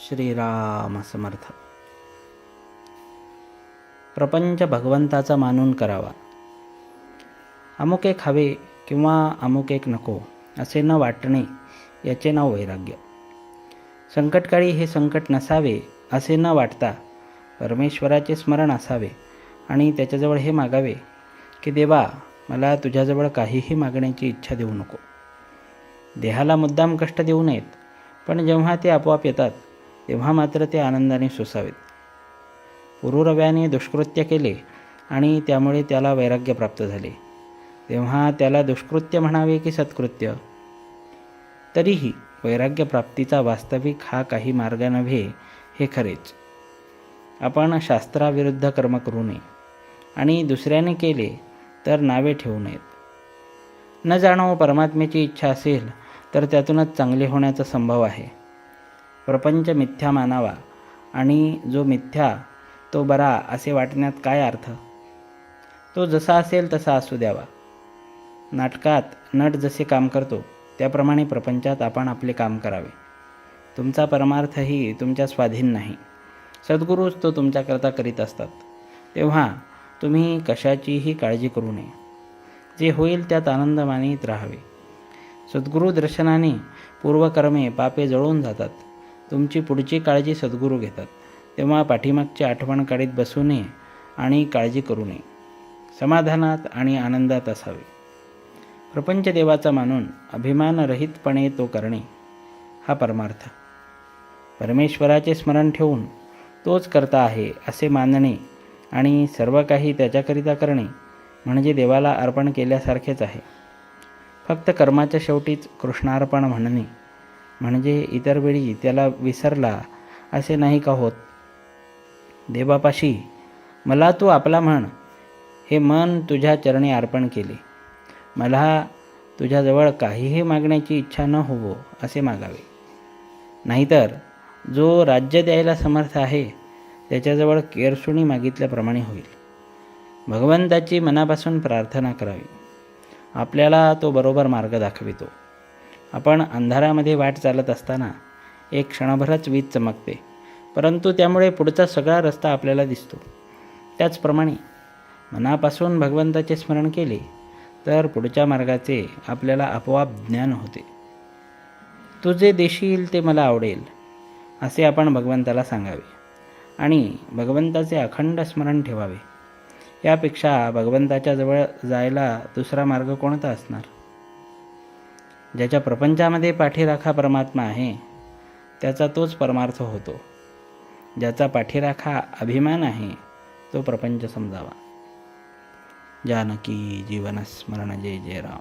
श्रीराम समर्थ. प्रपंच भगवंताचा मानून करावा. अमुक एक हवे किंवा अमुक एक नको असे न वाटणे याचे नाव वैराग्य. संकटकाळी हे संकट नसावे असे न वाटता परमेश्वराचे स्मरण असावे आणि त्याच्याजवळ हे मागावे की देवा, मला तुझ्याजवळ काहीही मागण्याची इच्छा देऊ नको. देहाला मुद्दाम कष्ट देऊ नयेत, पण जेव्हा ते आपोआप येतात तेव्हा मात्र ते आनंदाने सोसावेत. पुरुरव्याने दुष्कृत्य केले आणि त्यामुळे त्याला वैराग्य प्राप्त झाले, तेव्हा त्याला दुष्कृत्य म्हणावे की सत्कृत्य? तरीही वैराग्य प्राप्तीचा वास्तविक हा काही मार्ग नव्हे हे खरेच. आपण शास्त्राविरुद्ध कर्म करू नये आणि दुसऱ्याने केले तर नावे ठेवू नयेत. न जाणो परमात्म्याची इच्छा असेल तर त्यातूनच चांगले होण्याचा संभव आहे. प्रपंच मिथ्या मानावा आणि जो मिथ्या तो बरा असे वाटण्यात काय अर्थ? तो जसा असेल तसा असू द्यावा. नाटकात नट जसे काम करतो त्याप्रमाणे प्रपंचात आपण आपले काम करावे. तुमचा परमार्थही तुमच्या स्वाधीन नाही, सद्गुरूच तो तुमच्याकरता करीत असतात. तेव्हा तुम्ही कशाचीही काळजी करू नये. जे होईल त्यात आनंद मानित राहावे. सद्गुरू दर्शनाने पूर्वकर्मे पापे जळून जातात. तुमची पुढची काळजी सद्गुरू घेतात. तेव्हा पाठीमागची आठवण काढीत बसू नये आणि काळजी करू नये. समाधानात आणि आनंदात असावे. प्रपंच देवाचा मानून अभिमानरहितपणे तो करणे हा परमार्थ. परमेश्वराचे स्मरण ठेवून तोच करता आहे असे मानणे आणि सर्व काही त्याच्याकरिता करणे म्हणजे देवाला अर्पण केल्यासारखेच आहे. फक्त कर्माच्या शेवटीच कृष्णार्पण म्हणणे म्हणजे इतर वेळी त्याला विसरला असे नाही का होत? देवापाशी मला तू आपला म्हण, हे मन तुझ्या चरणी अर्पण केले, मला तुझ्याजवळ काहीही मागण्याची इच्छा न होवो असे मागावे. नाहीतर जो राज्य द्यायला समर्थ आहे त्याच्याजवळ केरसुणी मागितल्याप्रमाणे होईल. भगवंताची मनापासून प्रार्थना करावी. आपल्याला तो बरोबर मार्ग दाखवितो. आपण अंधारामध्ये वाट चालत असताना एक क्षणभरच वीज चमकते, परंतु त्यामुळे पुढचा सगळा रस्ता आपल्याला दिसतो. त्याचप्रमाणे मनापासून भगवंताचे स्मरण केले तर पुढच्या मार्गाचे आपल्याला आपोआप ज्ञान होते. तू जे देशील ते मला आवडेल असे आपण भगवंताला सांगावे आणि भगवंताचे अखंड स्मरण ठेवावे. यापेक्षा भगवंताच्या जवळ जायला दुसरा मार्ग कोणता असणार? ज्याच्या प्रपंचामध्ये पाठीराखा परमात्मा आहे त्याचा तोच परमार्थ होतो. ज्याचा पाठीराखा अभिमान आहे तो प्रपंच समजावा. जानकी जीवन स्मरण जय जय राम.